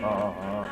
아, 아,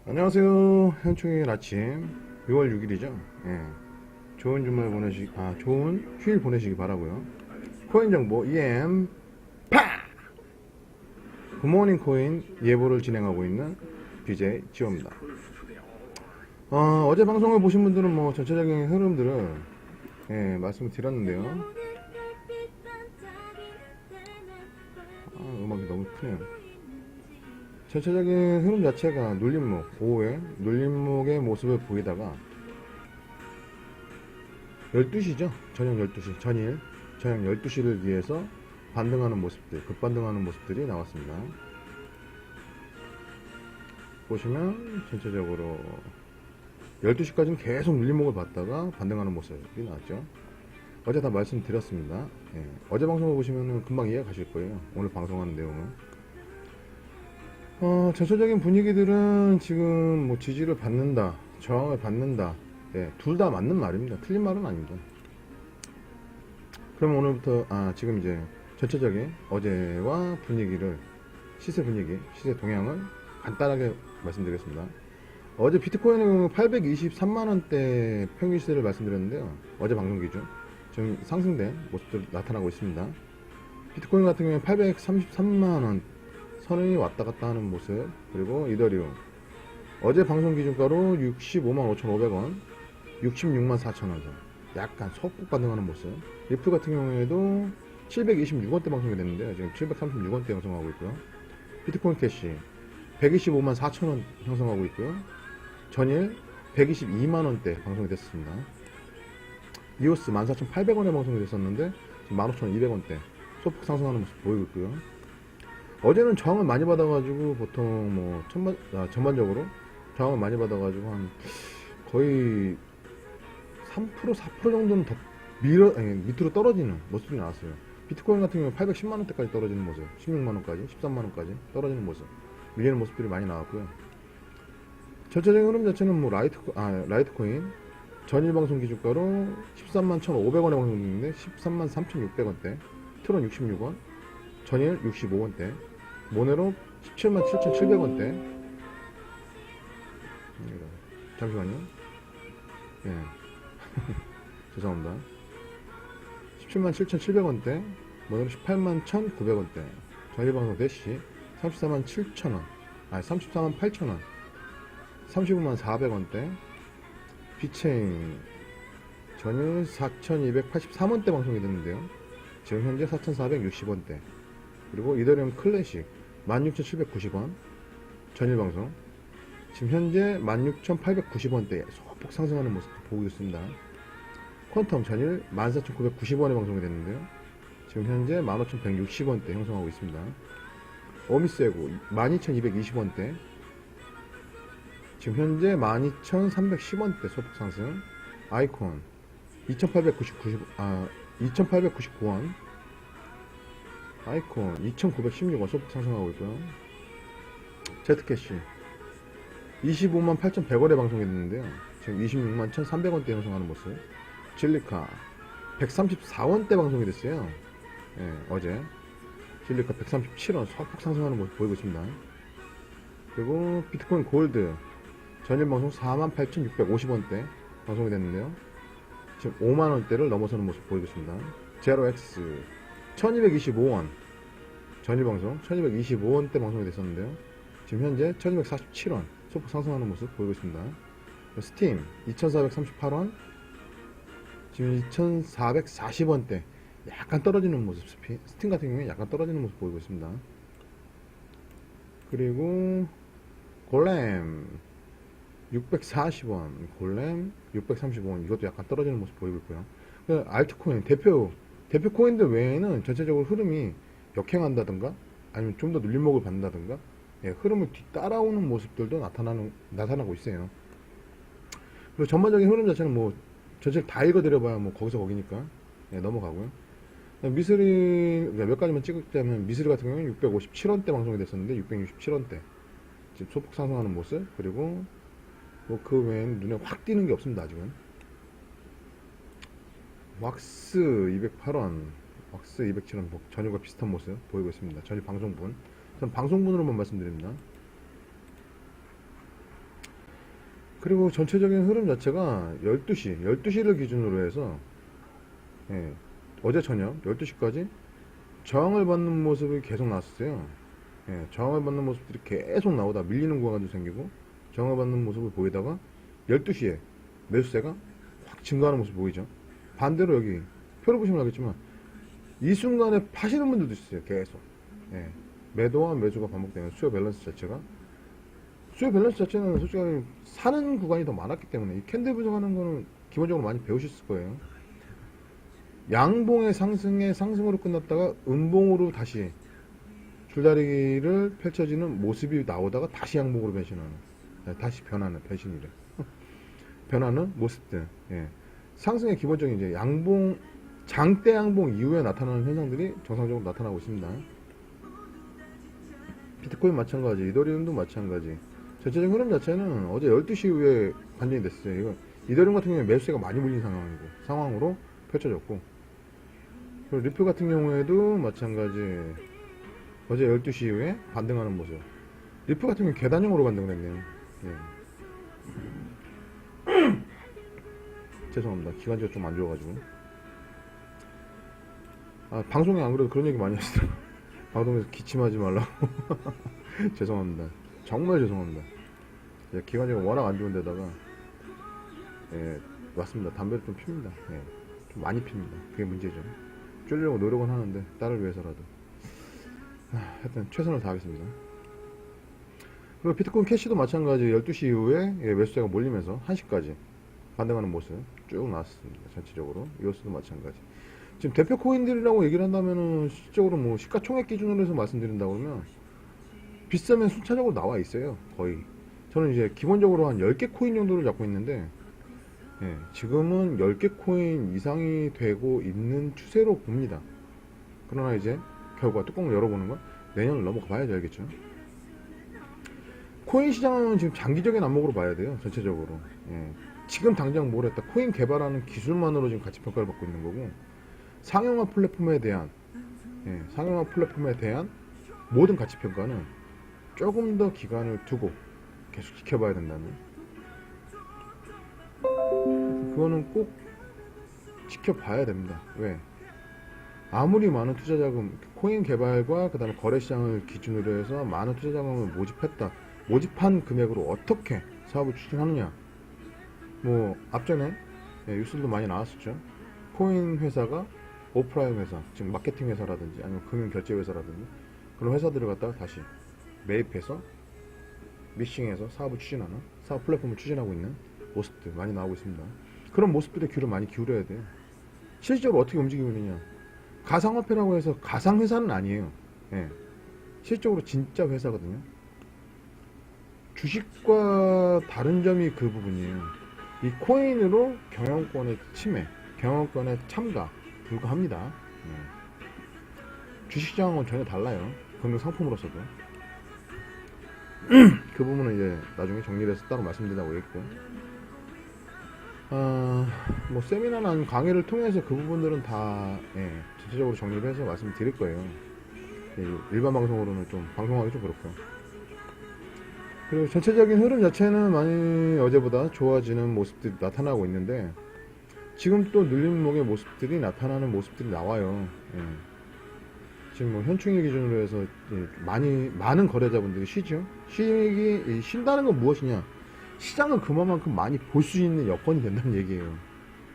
안녕하세요. 현충일 아침 6월 6일이죠. 예. 좋은 주말 좋은 휴일 보내시기 바라고요. 코인 정보 EM 굿모닝 코인 예보를 진행하고 있는 BJ 지호입니다. 어제 방송을 보신 분들은 뭐 전체적인 흐름들을 말씀을 드렸는데요. 음악이 너무 크네요. 전체적인 흐름 자체가 눌림목, 오후에 눌림목의 모습을 보이다가 12시죠. 저녁 12시, 전일, 저녁 12시를 위해서 반등하는 모습들, 급반등하는 모습들이 나왔습니다. 보시면 전체적으로 12시까지는 계속 눌림목을 봤다가 반등하는 모습이 나왔죠. 어제 다 말씀드렸습니다. 어제 방송을 보시면 금방 이해 가실 거예요. 오늘 방송하는 내용은. 전체적인 분위기들은 지금 뭐 지지를 받는다, 저항을 받는다, 둘 다 맞는 말입니다. 틀린 말은 아닙니다. 그럼 오늘부터, 지금 이제 전체적인 어제와 분위기를, 시세 분위기, 시세 동향을 간단하게 말씀드리겠습니다. 어제 비트코인은 823만원대 평균 시세를 말씀드렸는데요. 어제 방송 기준. 지금 상승된 모습들 나타나고 있습니다. 비트코인 같은 경우에 833만원 선이 왔다 갔다 하는 모습. 그리고 이더리움 어제 방송 기준가로 65만 5,500원 66만 4천원 선 약간 소폭 반등하는 모습. 리플 같은 경우에도 726원대 방송이 됐는데요. 지금 736원대 형성하고 있고요. 비트코인 캐시 125만 4천원 형성하고 있고요. 전일 122만원대 방송이 됐습니다. 이오스 14,800원에 방송이 됐었는데 지금 15,200원대 소폭 상승하는 모습 보이고 있고요. 어제는 저항을 많이 받아가지고 보통 뭐 전반적으로 저항을 많이 받아가지고 한 거의 3% 4% 정도는 더 밑으로 떨어지는 모습이 나왔어요. 비트코인 같은 경우는 810만원대까지 떨어지는 모습, 16만원까지 13만원까지 떨어지는 모습, 밀리는 모습들이 많이 나왔고요. 전체적인 흐름 자체는 뭐 라이트코인 전일 방송 기준가로 13만 1,500원에 방송됐는데 13만 3,600원대, 트론 66원, 전일 65원대, 모네로 17만 7,700원대. 잠시만요. 죄송합니다. 17만 7,700원대, 모네로 18만 1,900원대. 전일방송 대시 34만 7천원, 34만 8천원, 35만 400원대. 비체인 전일 4,283원대 방송이 됐는데요. 지금 현재 4,460원대. 그리고 이더리움 클래식 16,790원 전일 방송 지금 현재 16,890원대에 소폭 상승하는 모습 보고 있습니다. 퀀텀 전일 14,990원에 방송이 됐는데요. 지금 현재 15,160원대 형성하고 있습니다. 어미세고 12,220원대 지금 현재 12,310원대 소폭 상승. 아이콘 2,899원 아이콘 2,916원 소폭 상승하고 있고요. 제트캐시 25만 8,100원에 방송이 됐는데요. 지금 26만 1,300원대 형성하는 모습. 진리카 134원대 방송이 됐어요. 어제 진리카 137원 소폭 상승하는 모습 보이고 있습니다. 그리고 비트코인 골드 전일 방송 48,650원대 방송이 됐는데요. 지금 5만원대를 넘어서는 모습 보이고 있습니다. 제로엑스 1225원 전일 방송 1225원대 방송이 됐었는데요. 지금 현재 1247원 소폭 상승하는 모습 보이고 있습니다. 스팀 2438원 지금 2440원대 약간 떨어지는 모습, 스팀 같은 경우에 약간 떨어지는 모습 보이고 있습니다. 그리고 골렘 640원, 골렘 635원, 이것도 약간 떨어지는 모습 보이고 있고요. 알트코인 대표 코인들 외에는 전체적으로 흐름이 역행한다든가 아니면 좀 더 눌림목을 받는다든가, 예, 흐름을 뒤따라오는 모습들도 나타나고 있어요. 그리고 전반적인 흐름 자체는 뭐 전체를 다 읽어드려봐야 뭐 거기서 거기니까, 예, 넘어가고요. 미스리 몇 가지만 찍자면, 미스리 같은 경우는 657원대 방송이 됐었는데 667원대 지금 소폭 상승하는 모습. 그리고 뭐 그 외에는 눈에 확 띄는 게 없습니다. 아직은. 왁스 208원, 왁스 207원 전일과 비슷한 모습 보이고 있습니다. 전일 방송분. 전 방송분으로만 말씀드립니다. 그리고 전체적인 흐름 자체가 12시를 기준으로 해서, 예, 어제 저녁 12시까지 저항을 받는 모습이 계속 나왔어요. 예, 저항을 받는 모습들이 계속 나오다 밀리는 구간도 생기고 저항을 받는 모습을 보이다가 12시에 매수세가 확 증가하는 모습 보이죠. 반대로 여기 표를 보시면 알겠지만 이 순간에 파시는 분들도 있어요. 계속. 예, 매도와 매수가 반복되는 수요 밸런스 자체는 솔직히 사는 구간이 더 많았기 때문에, 이 캔들 분석하는 거는 기본적으로 많이 배우셨을 거예요. 양봉의 상승으로 끝났다가 음봉으로 다시 줄다리기를 펼쳐지는 모습이 나오다가 다시 양봉으로 변신하는, 다시 변하는, 변신이래. 변하는 모습들. 예. 상승의 기본적인 이제 양봉, 장대 양봉 이후에 나타나는 현상들이 정상적으로 나타나고 있습니다. 비트코인 마찬가지, 이더리움도 마찬가지. 전체적인 흐름 자체는 어제 12시 이후에 반전이 됐어요. 이거 이더리움 같은 경우에 매수세가 많이 물린 상황으로 펼쳐졌고, 그리고 리플 같은 경우에도 마찬가지. 어제 12시 이후에 반등하는 모습. 리플 같은 경우는 계단형으로 반등을 했네요. 예. 죄송합니다. 기관지가 좀 안 좋아가지고. 방송에 안 그래도 그런 얘기 많이 하시더라고요. 방송에서 기침하지 말라고. 죄송합니다. 정말 죄송합니다. 기관지가 워낙 안 좋은 데다가, 예, 맞습니다. 담배를 좀 핍니다. 예, 좀 많이 핍니다. 그게 문제죠. 줄이려고 노력은 하는데, 딸을 위해서라도. 하여튼 최선을 다하겠습니다. 그리고 비트코인 캐시도 마찬가지. 12시 이후에, 예, 매수세가 몰리면서 1시까지 반등하는 모습 쭉 나왔습니다. 전체적으로. 이오스도 마찬가지. 지금 대표 코인들이라고 얘기를 한다면은 실적으로 뭐 시가총액 기준으로 해서 말씀드린다고 그러면 비싸면 순차적으로 나와 있어요. 거의. 저는 이제 기본적으로 한 10개 코인 정도를 잡고 있는데, 예, 지금은 10개 코인 이상이 되고 있는 추세로 봅니다. 그러나 이제 결과 뚜껑을 열어보는 건 내년을 넘어가 봐야지 알겠죠. 코인 시장은 지금 장기적인 안목으로 봐야 돼요. 전체적으로. 예. 지금 당장 뭘 했다. 코인 개발하는 기술만으로 지금 가치 평가를 받고 있는 거고, 상용화 플랫폼에 대한, 예, 상용화 플랫폼에 대한 모든 가치 평가는 조금 더 기간을 두고 계속 지켜봐야 된다는, 그거는 꼭 지켜봐야 됩니다. 왜? 아무리 많은 투자 자금, 코인 개발과 그 다음에 거래 시장을 기준으로 해서 많은 투자 자금을 모집한 금액으로 어떻게 사업을 추진하느냐. 뭐 앞전에, 예, 뉴스도 많이 나왔었죠. 코인 회사가 오프라인 회사, 즉 마케팅 회사라든지 아니면 금융 결제 회사라든지 그런 회사들을 갖다가 다시 매입해서 미싱해서 사업을 추진하는, 사업 플랫폼을 추진하고 있는 모습들 많이 나오고 있습니다. 그런 모습들에 귀를 많이 기울여야 돼요. 실질적으로 어떻게 움직이고 있느냐. 가상화폐라고 해서 가상회사는 아니에요. 예. 실적으로 진짜 회사거든요. 주식과 다른 점이 그 부분이에요. 이 코인으로 경영권의 침해, 경영권의 참가 불가합니다. 주식시장은 전혀 달라요. 금융 상품으로서도. 그 부분은 이제 나중에 정리를 해서 따로 말씀드린다고 했고, 뭐 세미나나 아니면 강의를 통해서 그 부분들은 다, 예, 전체적으로 정리를 해서 말씀드릴 거예요. 예, 일반 방송으로는 좀 방송하기 좀 그렇고요. 그리고 전체적인 흐름 자체는 많이 어제보다 좋아지는 모습들이 나타나고 있는데, 지금 또 눌림목의 모습들이 나타나는 모습들이 나와요. 예. 지금 뭐 현충일 기준으로 해서 많은 거래자분들이 쉬죠. 쉰다는 건 무엇이냐? 시장은 그만큼 많이 볼 수 있는 여건이 된다는 얘기예요.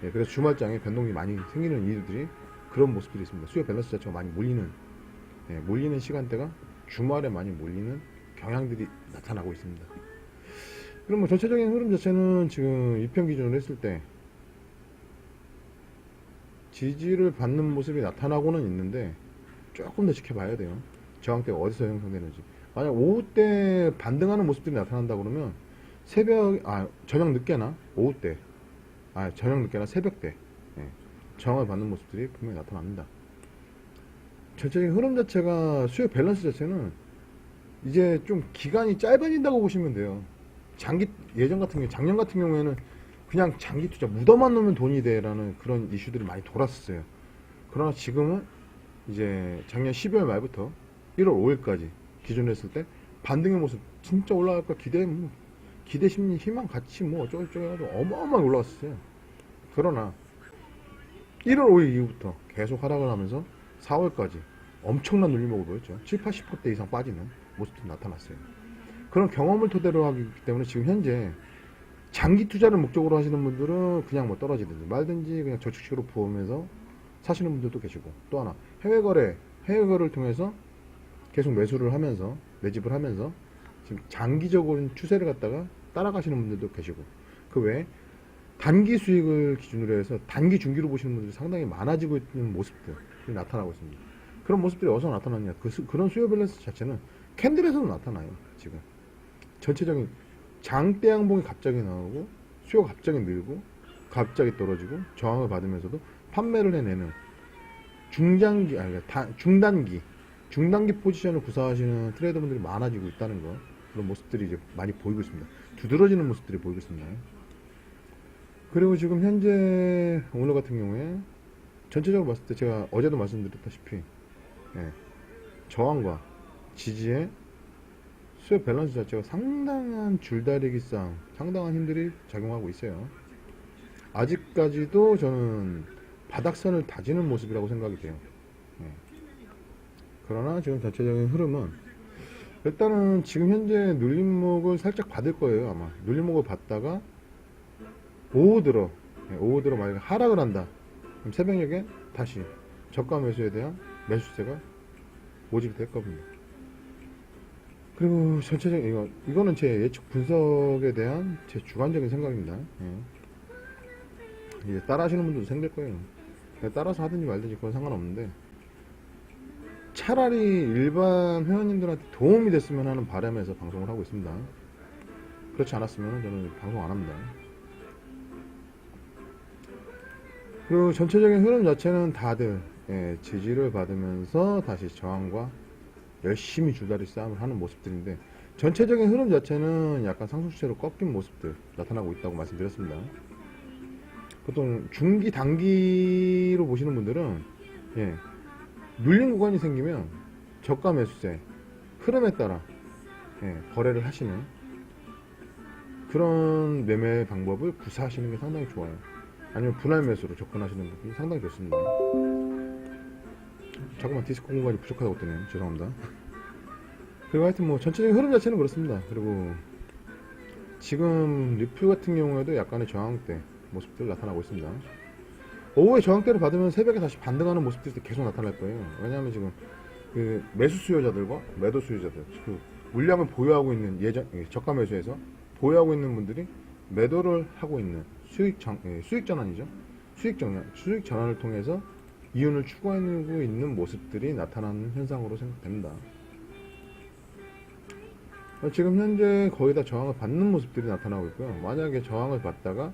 예, 그래서 주말장에 변동이 많이 생기는 이유들이 그런 모습들이 있습니다. 수요 밸런스 자체가 많이 몰리는, 몰리는 시간대가 주말에 많이 몰리는 경향들이 나타나고 있습니다. 그럼 뭐 전체적인 흐름 자체는 지금 2편 기준으로 했을 때 지지를 받는 모습이 나타나고는 있는데 조금 더 지켜봐야 돼요. 저항대가 어디서 형성되는지. 만약 오후 때 반등하는 모습들이 나타난다 그러면 저녁 늦게나 오후 때, 저녁 늦게나 새벽 때 저항을 받는 모습들이 분명히 나타납니다. 전체적인 흐름 자체가 수요 밸런스 자체는 이제 좀 기간이 짧아진다고 보시면 돼요. 예전 같은 경우, 작년 같은 경우에는 그냥 장기 투자, 묻어만 놓으면 돈이 돼라는 그런 이슈들이 많이 돌았었어요. 그러나 지금은 이제 작년 12월 말부터 1월 5일까지 기준으로 했을 때 반등의 모습 진짜 올라갈까 기대 심리, 희망 같이 뭐 어쩌고저쩌고 해가지고 어마어마하게 올라갔었어요. 그러나 1월 5일 이후부터 계속 하락을 하면서 4월까지 엄청난 눌림목을 보였죠. 7, 80% 이상 빠지는 모습들이 나타났어요. 그런 경험을 토대로 하기 때문에 지금 현재 장기 투자를 목적으로 하시는 분들은 그냥 뭐 떨어지든지 말든지 그냥 저축식으로 부으면서 사시는 분들도 계시고, 또 하나 해외거래를 통해서 계속 매수를 하면서 매집을 하면서 지금 장기적인 추세를 갖다가 따라가시는 분들도 계시고, 그 외에 단기 수익을 기준으로 해서 단기 중기로 보시는 분들이 상당히 많아지고 있는 모습들이 나타나고 있습니다. 그런 모습들이 어디서 나타나냐? 그런 수요 밸런스 자체는 캔들에서도 나타나요. 지금 전체적인 장대 양봉이 갑자기 나오고 수요가 갑자기 늘고 갑자기 떨어지고 저항을 받으면서도 판매를 해내는 중단기 포지션을 구사하시는 트레이더분들이 많아지고 있다는 거, 그런 모습들이 이제 많이 보이고 있습니다. 두드러지는 모습들이 보이고 있습니다. 그리고 지금 현재 오늘 같은 경우에 전체적으로 봤을 때 제가 어제도 말씀드렸다시피 저항과 지지의 수요 밸런스 자체가 상당한 줄다리기 싸움, 상당한 힘들이 작용하고 있어요. 아직까지도 저는 바닥선을 다지는 모습이라고 생각이 돼요. 그러나 지금 전체적인 흐름은 일단은 지금 현재 눌림목을 살짝 받을 거예요. 아마 눌림목을 받다가 오후 들어 만약에 하락을 한다, 그럼 새벽녘에 다시 저가 매수에 대한 매수세가 모집이 될 겁니다. 그리고 전체적인 이거는 제 예측 분석에 대한 제 주관적인 생각입니다. 이제 따라 하시는 분들도 생길 거예요. 따라서 하든지 말든지 그건 상관없는데, 차라리 일반 회원님들한테 도움이 됐으면 하는 바람에서 방송을 하고 있습니다. 그렇지 않았으면 저는 방송 안 합니다. 그리고 전체적인 흐름 자체는 다들 지지를 받으면서 다시 저항과 열심히 줄다리 싸움을 하는 모습들인데, 전체적인 흐름 자체는 약간 상승추세로 꺾인 모습들 나타나고 있다고 말씀드렸습니다. 보통 중기 단기로 보시는 분들은 눌린 구간이 생기면 저가 매수세 흐름에 따라 거래를 하시는 그런 매매 방법을 구사하시는 게 상당히 좋아요. 아니면 분할 매수로 접근하시는 분이 상당히 좋습니다. 자꾸만 디스크 공간이 부족하다고 뜨네요. 죄송합니다. 그리고 하여튼 뭐 전체적인 흐름 자체는 그렇습니다. 그리고 지금 리플 같은 경우에도 약간의 저항대 모습들 나타나고 있습니다. 오후에 저항대를 받으면 새벽에 다시 반등하는 모습들이 계속 나타날 거예요. 왜냐하면 지금 그 매수 수요자들과 매도 수요자들, 그 물량을 보유하고 있는 저가 매수에서 보유하고 있는 분들이 매도를 하고 있는 수익 전환이죠. 수익 전환을 통해서 이윤을 추구하고 있는 모습들이 나타나는 현상으로 생각됩니다. 지금 현재 거의 다 저항을 받는 모습들이 나타나고 있고요. 만약에 저항을 받다가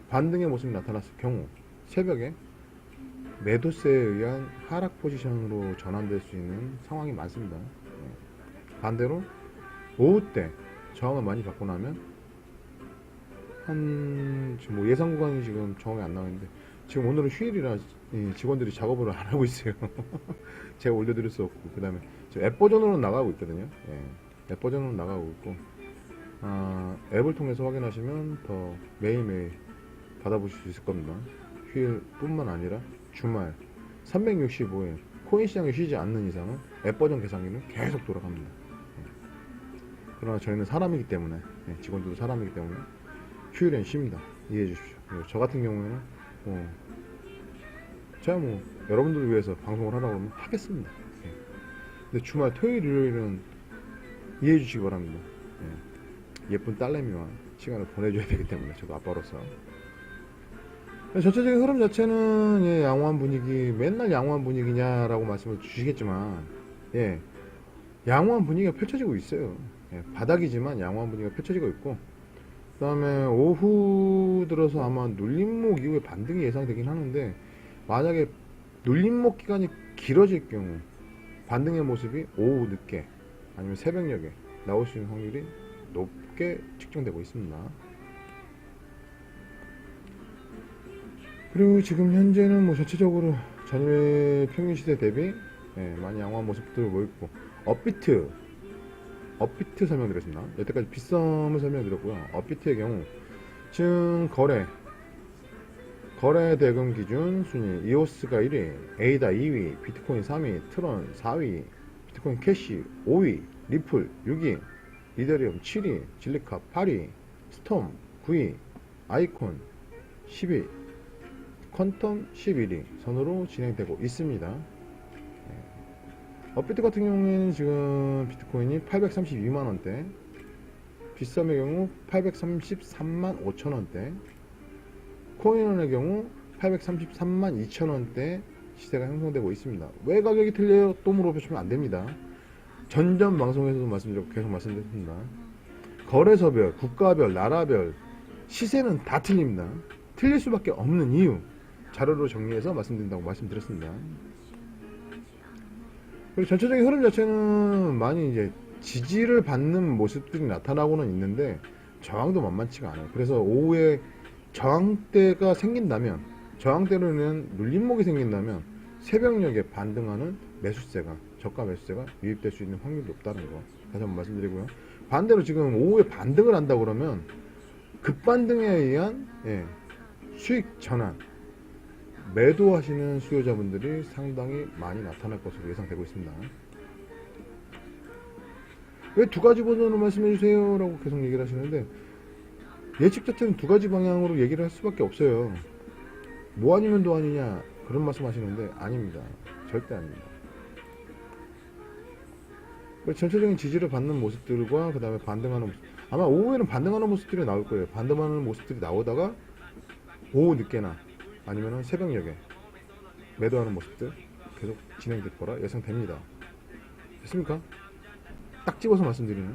반등의 모습이 나타났을 경우 새벽에 매도세에 의한 하락 포지션으로 전환될 수 있는 상황이 많습니다. 반대로 오후 때 저항을 많이 받고 나면 지금 뭐 예상 구간이 지금 정확히 안 나오는데, 지금 오늘은 휴일이라 직원들이 작업을 안 하고 있어요. 제가 올려드릴 수 없고, 그 다음에 앱 버전으로 나가고 있거든요. 앱 버전으로 나가고 있고, 앱을 통해서 확인하시면 더 매일매일 받아보실 수 있을 겁니다. 휴일뿐만 아니라 주말 365일 코인 시장이 쉬지 않는 이상은 앱 버전 계산기는 계속 돌아갑니다. 그러나 저희는 사람이기 때문에, 직원들도 사람이기 때문에 휴일엔 쉽니다. 이해해 주십시오. 저 같은 경우에는 제가 여러분들을 위해서 방송을 하라고 하면 하겠습니다. 예. 근데 주말 토요일 일요일은 이해해 주시기 바랍니다. 예쁜 딸내미와 시간을 보내줘야 되기 때문에 저도 아빠로서 전체적인 흐름 자체는 예, 양호한 분위기, 맨날 양호한 분위기냐라고 말씀을 주시겠지만 예, 양호한 분위기가 펼쳐지고 있어요. 예, 바닥이지만 양호한 분위기가 펼쳐지고 있고 그 다음에 오후 들어서 아마 눌림목 이후에 반등이 예상되긴 하는데 만약에 눌림목 기간이 길어질 경우 반등의 모습이 오후 늦게 아니면 새벽녘에 나올 수 있는 확률이 높게 측정되고 있습니다. 그리고 지금 현재는 뭐 전체적으로 전일 평균 시세 대비 예, 많이 양호한 모습들을 보이고 업비트 설명드렸습니다. 여태까지 빗썸을 설명드렸고요. 업비트의 경우 지금 거래 대금 기준 순위 이오스가 1위, 에이다 2위, 비트코인 3위, 트론 4위, 비트코인 캐시 5위, 리플 6위, 이더리움 7위, 질리카 8위, 스톰 9위, 아이콘 10위, 퀀텀 11위 선으로 진행되고 있습니다. 업비트 같은 경우에는 지금 비트코인이 832만원대, 빗썸의 경우 833만 5천원대, 코인원의 경우 833만 2천원대 시세가 형성되고 있습니다. 왜 가격이 틀려요? 또 물어보시면 안됩니다. 전전 방송에서도 계속 말씀드렸습니다. 거래소별, 국가별, 나라별 시세는 다 틀립니다. 틀릴 수밖에 없는 이유 자료로 정리해서 말씀드린다고 말씀드렸습니다. 그리고 전체적인 흐름 자체는 많이 이제 지지를 받는 모습들이 나타나고는 있는데 저항도 만만치가 않아요. 그래서 오후에 저항대가 생긴다면, 저항대로는 눌림목이 생긴다면 새벽녘에 반등하는 매수세가, 저가 매수세가 유입될 수 있는 확률이 높다는 거 다시 한번 말씀드리고요. 반대로 지금 오후에 반등을 한다 그러면 급반등에 의한 수익 전환, 매도하시는 수요자분들이 상당히 많이 나타날 것으로 예상되고 있습니다. 왜 두 가지 버전으로 말씀해 주세요 라고 계속 얘기를 하시는데 예측 자체는 두 가지 방향으로 얘기를 할 수밖에 없어요. 뭐 아니면 도 아니냐 그런 말씀 하시는데 아닙니다. 절대 아닙니다. 전체적인 지지를 받는 모습들과 그 다음에 반등하는 모습, 아마 오후에는 반등하는 모습들이 나올 거예요. 반등하는 모습들이 나오다가 오후 늦게나 아니면 새벽녘에 매도하는 모습들 계속 진행될 거라 예상됩니다. 됐습니까? 딱 집어서 말씀드리는.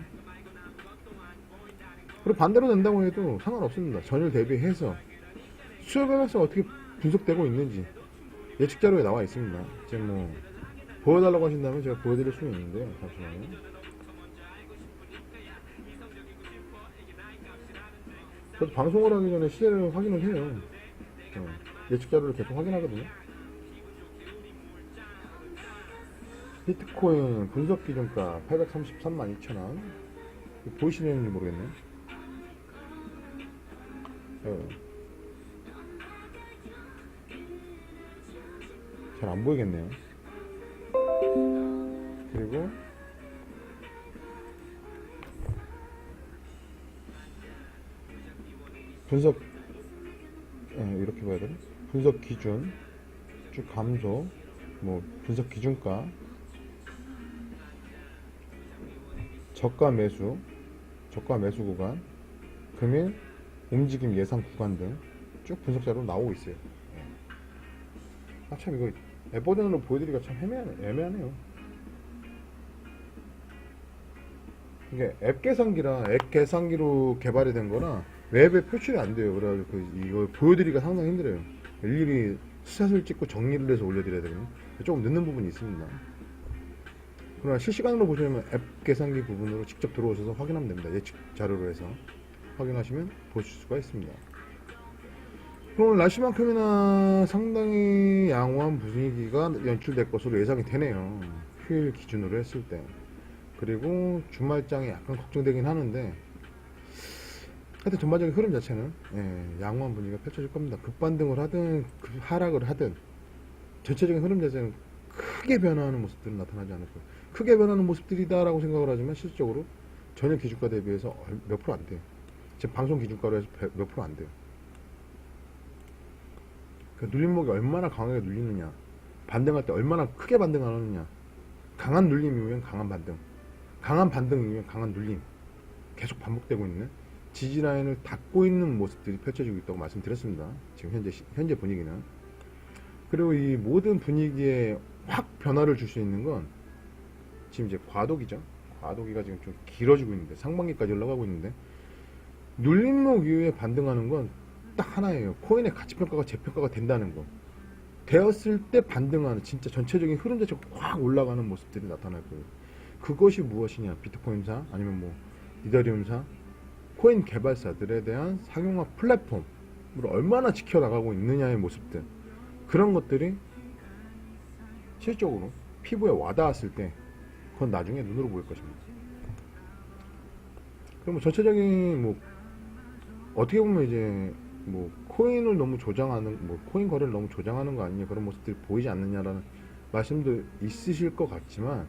그리고 반대로 된다고 해도 상관없습니다. 전일 대비해서 수요 변화가 어떻게 분석되고 있는지 예측 자료에 나와 있습니다. 지금 뭐 보여달라고 하신다면 제가 보여드릴 수는 있는데요. 잠시만요. 저도 방송을 하기 전에 시세를 확인을 해요. 예측 자료를 계속 확인하거든요. 비트코인 분석 기준가 833만 2천원 보이시는지 모르겠네. 잘 안 보이겠네요. 그리고 분석 이렇게 봐야 되나? 분석 기준 쭉 감소, 뭐 분석 기준가, 저가 매수 구간, 금일 움직임 예상 구간 등 쭉 분석 자료로 나오고 있어요. 참 이거 앱 버전으로 보여드리기가 참 애매하네요. 이게 앱 계산기로 개발이 된 거라 웹에 표출이 안 돼요. 그래가지고 이걸 보여드리기가 상당히 힘들어요. 일일이 스샷을 찍고 정리를 해서 올려드려야 되거든요. 조금 늦는 부분이 있습니다. 그러나 실시간으로 보시려면 앱 계산기 부분으로 직접 들어오셔서 확인하면 됩니다. 예측 자료로 해서 확인하시면 보실 수가 있습니다. 오늘 날씨만큼이나 상당히 양호한 분위기가 연출될 것으로 예상이 되네요. 휴일 기준으로 했을 때. 그리고 주말장이 약간 걱정되긴 하는데 하여튼 전반적인 흐름 자체는 양호한 분위기가 펼쳐질 겁니다. 급반등을 하든 하락을 하든 전체적인 흐름 자체는 크게 변화하는 모습들은 나타나지 않을 거예요. 크게 변하는 모습들이다 라고 생각을 하지만 실질적으로 전일 기준가 대비해서 몇 프로 안 돼요. 지금 방송 기준가로 해서 몇 프로 안 돼요. 그 눌림목이 얼마나 강하게 눌리느냐, 반등할 때 얼마나 크게 반등하느냐. 강한 눌림이면 강한 반등, 강한 반등이면 강한 눌림, 계속 반복되고 있는 지지라인을 닫고 있는 모습들이 펼쳐지고 있다고 말씀드렸습니다. 지금 현재 분위기는. 그리고 이 모든 분위기에 확 변화를 줄 수 있는 건 지금 이제 과도기죠. 과도기가 지금 좀 길어지고 있는데, 상반기까지 올라가고 있는데, 눌림목 이후에 반등하는 건 딱 하나예요. 코인의 가치평가가 재평가가 된다는 거. 되었을 때 반등하는, 진짜 전체적인 흐름 자체가 확 올라가는 모습들이 나타날 거예요. 그것이 무엇이냐? 비트코인사, 아니면 뭐 이더리움사, 코인 개발사들에 대한 상용화 플랫폼을 얼마나 지켜나가고 있느냐의 모습들, 그런 것들이 실적으로 피부에 와닿았을 때 그건 나중에 눈으로 보일 것입니다. 그럼 뭐 전체적인 뭐 어떻게 보면 이제 뭐 코인을 너무 조장하는, 뭐 코인 거래를 너무 조장하는 거 아니냐, 그런 모습들이 보이지 않느냐라는 말씀도 있으실 것 같지만,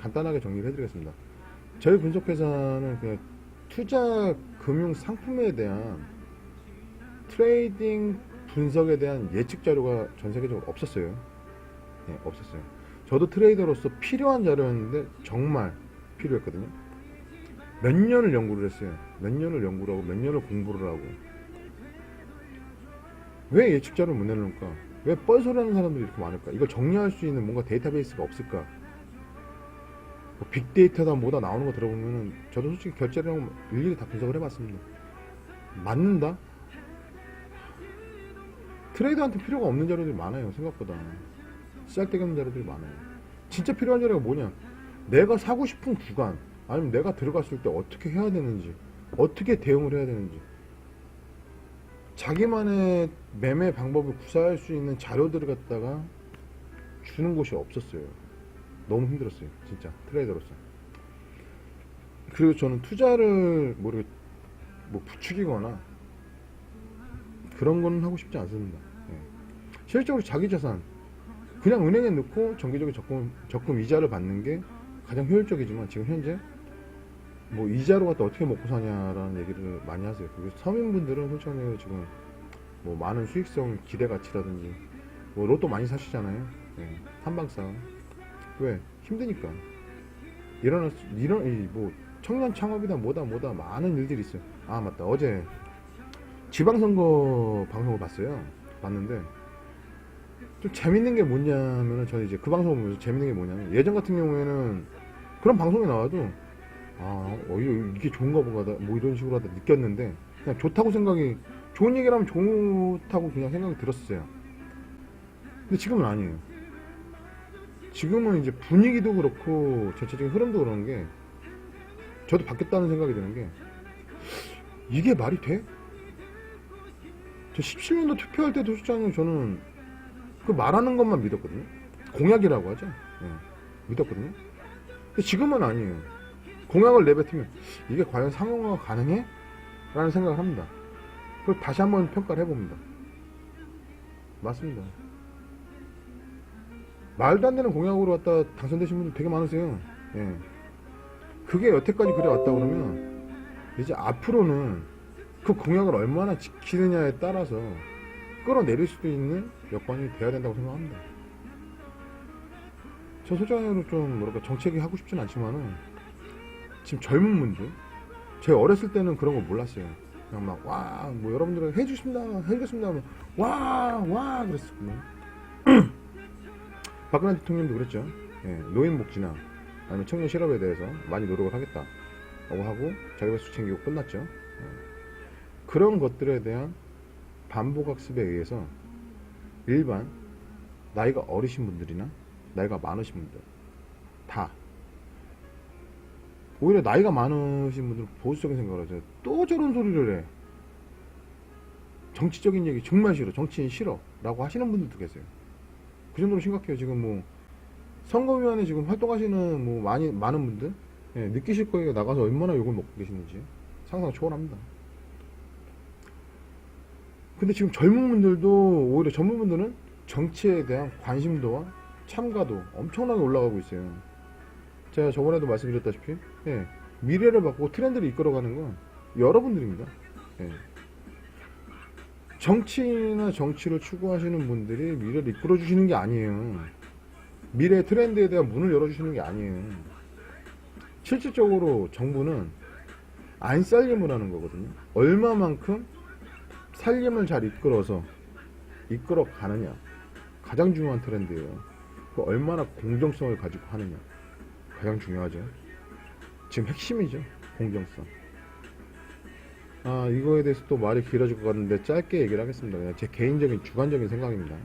간단하게 정리를 해드리겠습니다. 저희 분석회사는 그냥 투자 금융 상품에 대한 트레이딩 분석에 대한 예측 자료가 전 세계적으로 없었어요. 네, 없었어요. 저도 트레이더로서 필요한 자료였는데 정말 필요했거든요. 몇 년을 연구를 했어요. 몇 년을 연구를 하고 몇 년을 공부를 하고. 왜 예측 자료를 못 내놓을까? 왜 뻘소리하는 사람들이 이렇게 많을까? 이걸 정리할 수 있는 뭔가 데이터베이스가 없을까? 뭐 빅데이터다 뭐다 나오는 거 들어보면은 저도 솔직히 결제를 하고 일일이 다 분석을 해봤습니다. 맞는다? 트레이더한테 필요가 없는 자료들이 많아요. 생각보다 쓸데기 없는 자료들이 많아요. 진짜 필요한 자료가 뭐냐? 내가 사고 싶은 구간, 아니면 내가 들어갔을 때 어떻게 해야 되는지, 어떻게 대응을 해야 되는지, 자기만의 매매 방법을 구사할 수 있는 자료들을 갖다가 주는 곳이 없었어요. 너무 힘들었어요. 진짜 트레이더로서. 그리고 저는 투자를 뭐 부추기거나 그런 거는 하고 싶지 않습니다. 예. 실질적으로 자기 자산 그냥 은행에 넣고 정기적인 적금 이자를 받는 게 가장 효율적이지만, 지금 현재 뭐 이자로 갖다 어떻게 먹고 사냐라는 얘기를 많이 하세요. 그리고 서민분들은 솔직히 지금 뭐 많은 수익성 기대 가치라든지 뭐 로또 많이 사시잖아요. 예. 한방싸. 왜? 힘드니까. 뭐 청년 창업이다 뭐다 많은 일들이 있어요. 아 맞다, 어제 지방선거 방송을 봤는데 좀 재밌는 게 뭐냐면은, 저는 이제 그 방송을 보면서 재밌는 게 뭐냐면, 예전 같은 경우에는 그런 방송이 나와도 이게 좋은가 보다 뭐 이런 식으로 하다 느꼈는데, 그냥 좋다고 생각이, 좋은 얘기를 하면 좋다고 그냥 생각이 들었어요. 근데 지금은 아니에요. 지금은 이제 분위기도 그렇고 전체적인 흐름도 그런 게, 저도 바뀌었다는 생각이 드는 게, 이게 말이 돼? 저 17년도 투표할 때도 솔직히 저는 그 말하는 것만 믿었거든요. 공약이라고 하죠. 예, 믿었거든요. 근데 지금은 아니에요. 공약을 내뱉으면 이게 과연 상용화가 가능해? 라는 생각을 합니다. 그걸 다시 한번 평가를 해봅니다. 맞습니다. 말도 안 되는 공약으로 갖다 당선되신 분들 되게 많으세요. 예. 그게 여태까지 그래 왔다 그러면, 이제 앞으로는 그 공약을 얼마나 지키느냐에 따라서 끌어내릴 수도 있는 여건이 돼야 된다고 생각합니다. 저 솔직히로 좀 정책이 하고 싶진 않지만은, 지금 젊은 분들, 제가 어렸을 때는 그런 거 몰랐어요. 그냥 막 뭐 여러분들은 해주겠습니다 하면 와 그랬었거든요. 박근혜 대통령도 그랬죠. 예, 노인 복지나 아니면 청년 실업에 대해서 많이 노력을 하겠다라고 하고 자기 배수 챙기고 끝났죠. 예. 그런 것들에 대한 반복학습에 의해서 일반 나이가 어리신 분들이나 나이가 많으신 분들 다, 오히려 나이가 많으신 분들은 보수적인 생각을 하죠. 또 저런 소리를 해, 정치적인 얘기 정말 싫어, 정치인 싫어 라고 하시는 분들도 계세요. 그 정도로 심각해요. 지금 뭐 선거위원회 지금 활동하시는 뭐 많은 분들, 예, 느끼실 거예요. 나가서 얼마나 욕을 먹고 계시는지 상상 초월합니다. 근데 지금 젊은 분들도, 오히려 젊은 분들은 정치에 대한 관심도와 참가도 엄청나게 올라가고 있어요. 제가 저번에도 말씀드렸다시피, 예, 미래를 바꾸고 트렌드를 이끌어가는 건 여러분들입니다. 예. 정치나 정치를 추구하시는 분들이 미래를 이끌어 주시는 게 아니에요. 미래 트렌드에 대한 문을 열어주시는 게 아니에요. 실질적으로 정부는 안 살림을 하는 거거든요. 얼마만큼 살림을 잘 이끌어 가느냐. 가장 중요한 트렌드예요. 얼마나 공정성을 가지고 하느냐. 가장 중요하죠. 지금 핵심이죠. 공정성. 이거에 대해서 또 말이 길어질 것 같은데 짧게 얘기를 하겠습니다. 그냥 제 개인적인 주관적인 생각입니다.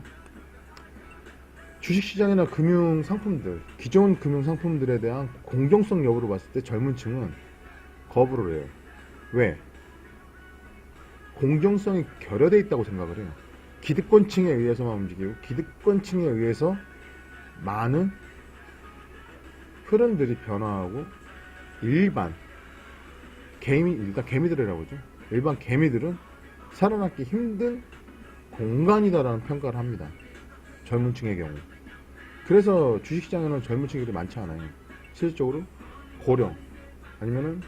주식시장이나 금융상품들, 기존 금융상품들에 대한 공정성 여부로 봤을 때 젊은 층은 거부를 해요. 왜? 공정성이 결여되어 있다고 생각을 해요. 기득권층에 의해서만 움직이고 기득권층에 의해서 많은 흐름들이 변화하고 일단 개미들이라고 하죠. 일반 개미들은 살아남기 힘든 공간이다라는 평가를 합니다. 젊은 층의 경우. 그래서 주식시장에는 젊은 층들이 많지 않아요. 실질적으로 고령 아니면은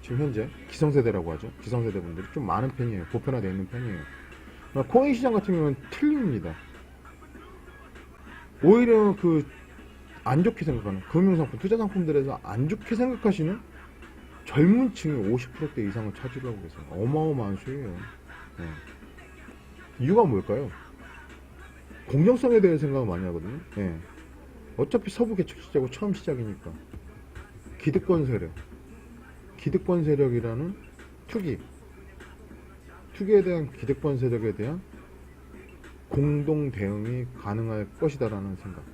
지금 현재 기성세대라고 하죠. 기성세대 분들이 좀 많은 편이에요. 보편화되어 있는 편이에요. 코인 시장 같은 경우는 틀립니다. 오히려 안 좋게 생각하는 금융상품, 투자상품들에서 안 좋게 생각하시는 젊은 층이 50%대 이상을 차지를 하고 계세요. 어마어마한 수예요. 네. 이유가 뭘까요? 공정성에 대해 생각을 많이 하거든요. 네. 어차피 서부 개척 시작이고 처음 시작이니까. 기득권 세력이라는 투기에 대한 기득권 세력에 대한 공동 대응이 가능할 것이다라는 생각.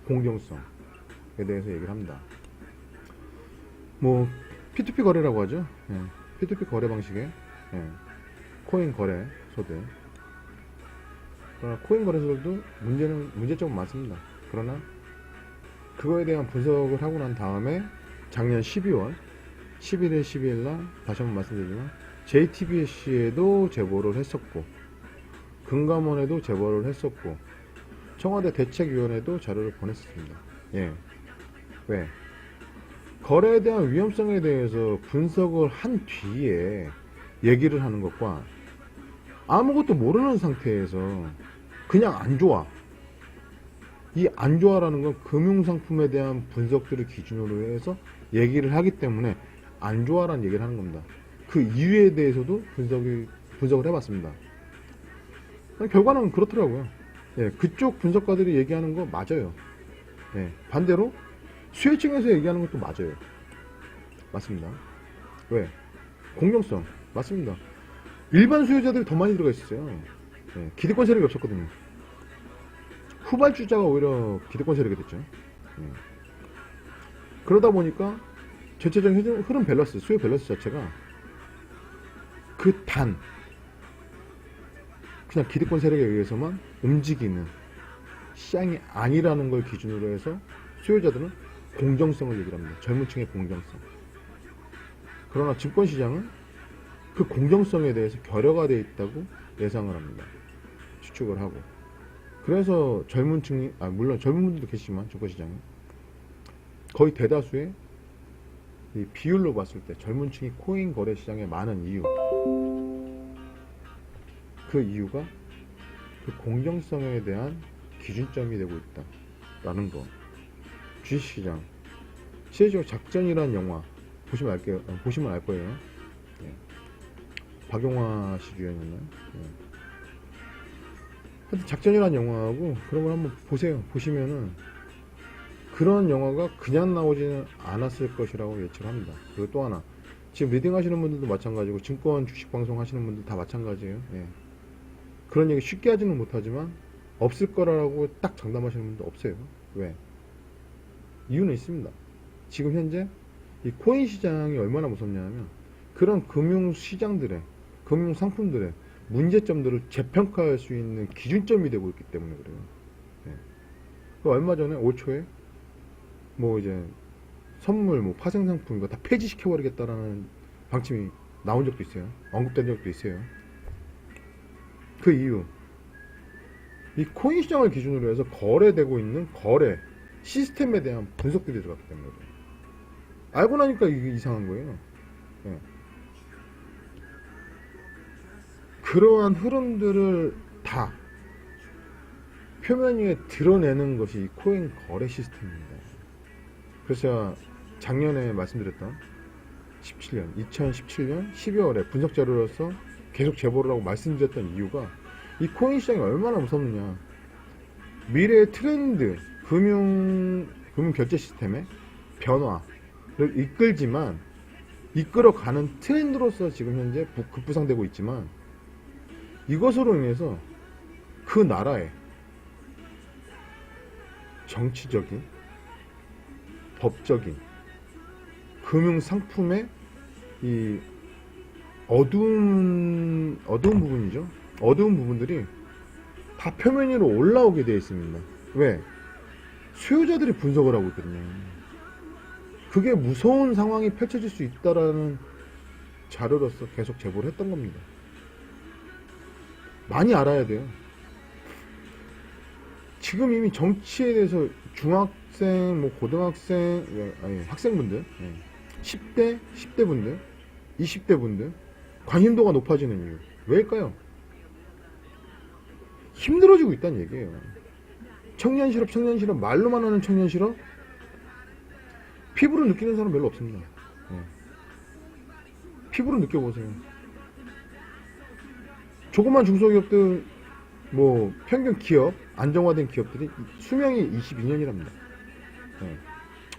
공정성에 대해서 얘기를 합니다. P2P 거래라고 하죠. 예, P2P 거래 방식의 코인 거래소들. 그러나 코인 거래소들도 문제점은 많습니다. 그러나 그거에 대한 분석을 하고 난 다음에 작년 12월 11일, 12일 날 다시 한번 말씀드리지만 JTBC에도 제보를 했었고 금감원에도 제보를 했었고 청와대 대책위원회도 자료를 보냈었습니다. 예. 왜? 거래에 대한 위험성에 대해서 분석을 한 뒤에 얘기를 하는 것과 아무것도 모르는 상태에서 그냥 안 좋아. 이 안 좋아라는 건 금융상품에 대한 분석들을 기준으로 해서 얘기를 하기 때문에 안 좋아라는 얘기를 하는 겁니다. 그 이유에 대해서도 분석을 해봤습니다. 결과는 그렇더라고요. 예, 그쪽 분석가들이 얘기하는 거 맞아요. 예, 반대로 수혜층에서 얘기하는 것도 맞아요. 맞습니다. 왜? 공정성. 맞습니다. 일반 수요자들이 더 많이 들어가 있었어요. 예, 기득권 세력이 없었거든요. 후발주자가 오히려 기득권 세력이 됐죠. 예. 그러다 보니까 전체적인 흐름 밸런스, 수요 밸런스 자체가 그냥 기득권 세력에 의해서만 움직이는 시장이 아니라는 걸 기준으로 해서 수요자들은 공정성을 얘기를 합니다. 젊은 층의 공정성. 그러나 증권시장은 그 공정성에 대해서 결여가 되어 있다고 예상을 합니다. 추측을 하고. 그래서 젊은 층이, 물론 젊은 분들도 계시지만 증권시장은 거의 대다수의 이 비율로 봤을 때 젊은 층이 코인 거래 시장에 많은 이유. 그 이유가 그 공정성에 대한 기준점이 되고 있다라는 거. 주식시장 실제로 작전이라는 영화 보시면 알 거예요. 예. 박용화 씨 주연이었나요? 예. 하여튼 작전이라는 영화하고 그런 걸 한번 보세요. 보시면은 그런 영화가 그냥 나오지는 않았을 것이라고 예측합니다. 그리고 또 하나, 지금 리딩 하시는 분들도 마찬가지고 증권 주식 방송 하시는 분들 다 마찬가지예요. 예. 그런 얘기 쉽게 하지는 못하지만 없을 거라고 딱 장담하시는 분도 없어요. 왜? 이유는 있습니다. 지금 현재 이 코인 시장이 얼마나 무섭냐면 그런 금융시장들의 금융상품들의 문제점들을 재평가할 수 있는 기준점이 되고 있기 때문에 그래요. 네. 얼마 전에 올 초에 이제 선물 파생상품 이거 다 폐지시켜버리겠다라는 방침이 나온 적도 있어요. 언급된 적도 있어요. 그 이유, 이 코인 시장을 기준으로 해서 거래되고 있는 거래 시스템에 대한 분석들이 들어갔기 때문에 그래요. 알고 나니까 이게 이상한 거예요. 네. 그러한 흐름들을 다 표면 위에 드러내는 것이 이 코인 거래 시스템입니다. 그래서 제가 작년에 말씀드렸던 2017년 12월에 분석 자료로서 계속 제보를 하고 말씀드렸던 이유가 이 코인 시장이 얼마나 무섭느냐. 미래의 트렌드, 금융 결제 시스템의 변화를 이끌지만, 이끌어가는 트렌드로서 지금 현재 급부상되고 있지만, 이것으로 인해서 그 나라의 정치적인, 법적인, 금융 상품의 이 어두운 부분이죠. 어두운 부분들이 다 표면 위로 올라오게 되어 있습니다. 왜? 수요자들이 분석을 하고 있거든요. 그게 무서운 상황이 펼쳐질 수 있다라는 자료로서 계속 제보를 했던 겁니다. 많이 알아야 돼요. 지금 이미 정치에 대해서 중학생, 고등학생, 학생분들, 10대, 10대 분들, 20대 분들 관심도가 높아지는 이유 왜일까요? 힘들어지고 있다는 얘기예요. 청년 실업 말로만 하는 청년 실업 피부로 느끼는 사람 별로 없습니다. 피부로 느껴보세요. 조그만 중소기업들, 평균 기업, 안정화된 기업들이 수명이 22년이랍니다.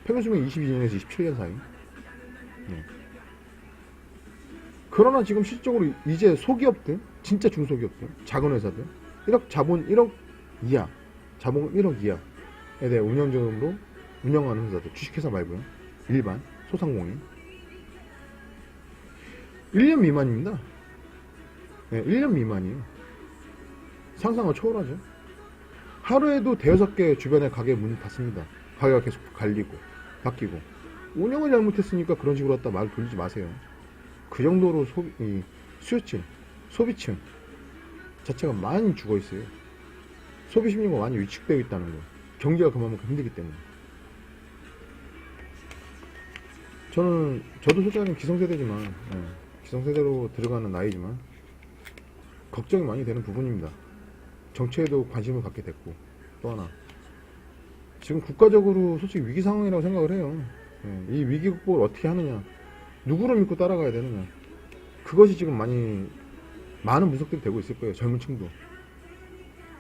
평균 수명이 22년에서 27년 사이. 그러나 지금 실질적으로 이제 소기업들, 진짜 중소기업들, 작은 회사들, 1억 자본 1억 이하, 자본 1억 이하에 대해 운영적으로 운영하는 회사들, 주식회사 말고요. 일반, 소상공인. 1년 미만입니다. 1년 미만이에요. 상상을 초월하죠. 하루에도 대여섯 개 주변에 가게 문이 닫습니다. 가게가 계속 갈리고, 바뀌고. 운영을 잘못했으니까 그런 식으로 갖다 말 돌리지 마세요. 그 정도로 수요층, 소비층 자체가 많이 죽어 있어요. 소비 심리가 많이 위축되어 있다는 거. 경기가 그만큼 힘들기 때문에. 저도 솔직히 기성세대지만, 기성세대로 들어가는 나이지만, 걱정이 많이 되는 부분입니다. 정치에도 관심을 갖게 됐고, 또 하나. 지금 국가적으로 솔직히 위기 상황이라고 생각을 해요. 이 위기 극복을 어떻게 하느냐. 누구를 믿고 따라가야 되느냐. 그것이 지금 많은 분석들이 되고 있을 거예요. 젊은 층도.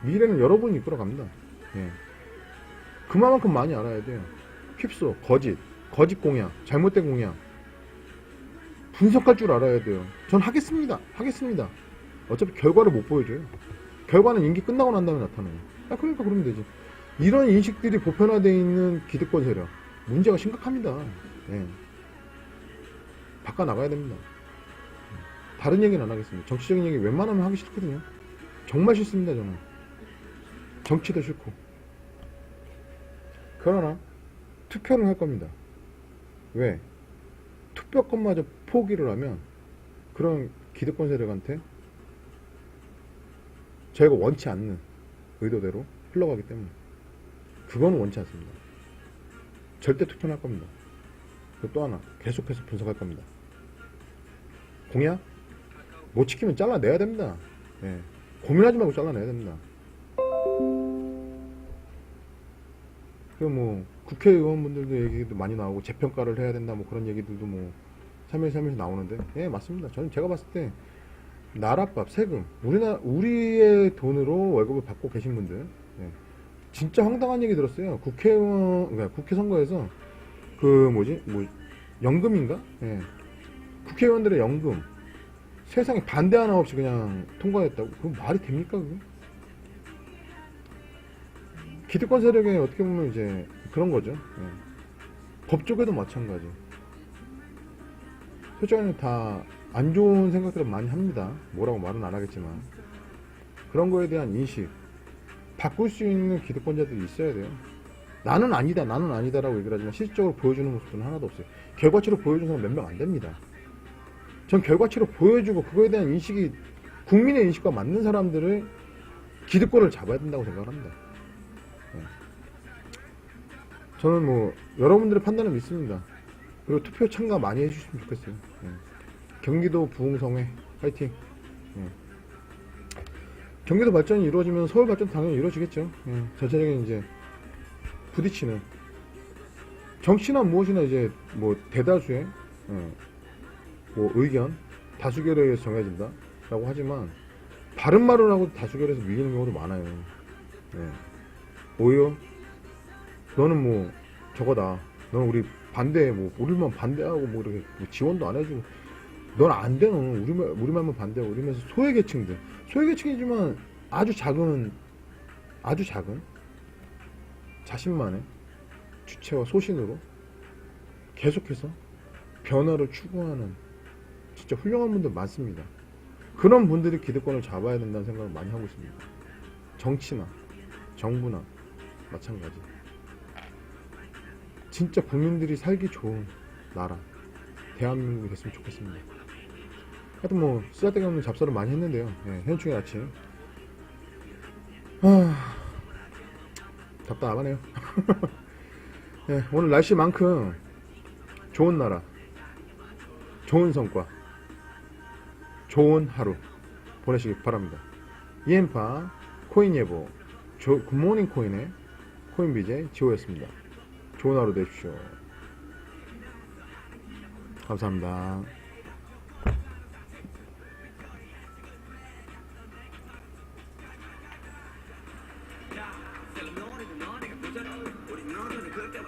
미래는 여러분이 이끌어갑니다. 그만큼 많이 알아야 돼요. 휩소, 거짓 공약, 잘못된 공약. 분석할 줄 알아야 돼요. 전 하겠습니다. 어차피 결과를 못 보여줘요. 결과는 임기 끝나고 난 다음에 나타나요. 그러니까 그러면 되지. 이런 인식들이 보편화되어 있는 기득권 세력. 문제가 심각합니다. 바꿔 나가야 됩니다. 다른 얘기는 안 하겠습니다. 정치적인 얘기 웬만하면 하기 싫거든요. 정말 싫습니다, 저는. 정치도 싫고. 그러나 투표는 할 겁니다. 왜? 투표권마저 포기를 하면 그런 기득권 세력한테 저희가 원치 않는 의도대로 흘러가기 때문에 그거는 원치 않습니다. 절대 투표는 할 겁니다. 그리고 또 하나 계속해서 분석할 겁니다. 공약? 못 지키면 잘라내야 됩니다. 고민하지 말고 잘라내야 됩니다. 국회의원분들도 얘기도 많이 나오고 재평가를 해야 된다 그런 얘기들도 참여해서 나오는데 맞습니다. 저는 제가 봤을 때 나라밥, 세금, 우리의 돈으로 월급을 받고 계신 분들 진짜 황당한 얘기 들었어요. 국회 선거에서 연금인가? 국회의원들의 연금 세상에 반대 하나 없이 그냥 통과했다고? 그건 말이 됩니까? 그게? 기득권 세력에 어떻게 보면 이제 그런 거죠. 법조계도 마찬가지. 솔직히 다 안 좋은 생각들을 많이 합니다. 뭐라고 말은 안 하겠지만 그런 거에 대한 인식 바꿀 수 있는 기득권자들이 있어야 돼요. 나는 아니다라고 얘기를 하지만 실질적으로 보여주는 모습은 하나도 없어요. 결과치로 보여주는 사람 몇 명 안 됩니다. 전 결과치로 보여주고 그거에 대한 인식이 국민의 인식과 맞는 사람들을 기득권을 잡아야 된다고 생각을 합니다. 저는 여러분들의 판단을 믿습니다. 그리고 투표 참가 많이 해주시면 좋겠어요. 경기도 부흥성회 화이팅. 경기도 발전이 이루어지면 서울 발전 당연히 이루어지겠죠. 전체적인 이제 부딪히는 정치나 무엇이나 이제 뭐 대다수의 뭐 의견 다수결에 의해서 정해진다라고 하지만 바른 말을 하고 다수결에서 밀리는 경우도 많아요. 오히려 너는 뭐 저거다. 너는 우리 반대 뭐 우리만 반대하고 뭐 이렇게 뭐 지원도 안 해주고 넌 안 돼. 너는 우리말만 반대하고 이러면서 소외계층이지만 아주 작은 자신만의 주체와 소신으로 계속해서 변화를 추구하는 진짜 훌륭한 분들 많습니다. 그런 분들이 기득권을 잡아야 된다는 생각을 많이 하고 있습니다. 정치나 정부나 마찬가지. 진짜 국민들이 살기 좋은 나라 대한민국이 됐으면 좋겠습니다. 하여튼 뭐 쓰잘데기 없는 잡사를 많이 했는데요. 현충의 아침 답답하네요. 오늘 날씨만큼 좋은 나라, 좋은 성과, 좋은 하루 보내시기 바랍니다. 이엠파 코인 예보 굿모닝 코인의 코인 BJ 지호였습니다. 좋은 하루 되십시오. 감사합니다. 야, 셀 너는 너네가 부자로 우리 너는 그렇게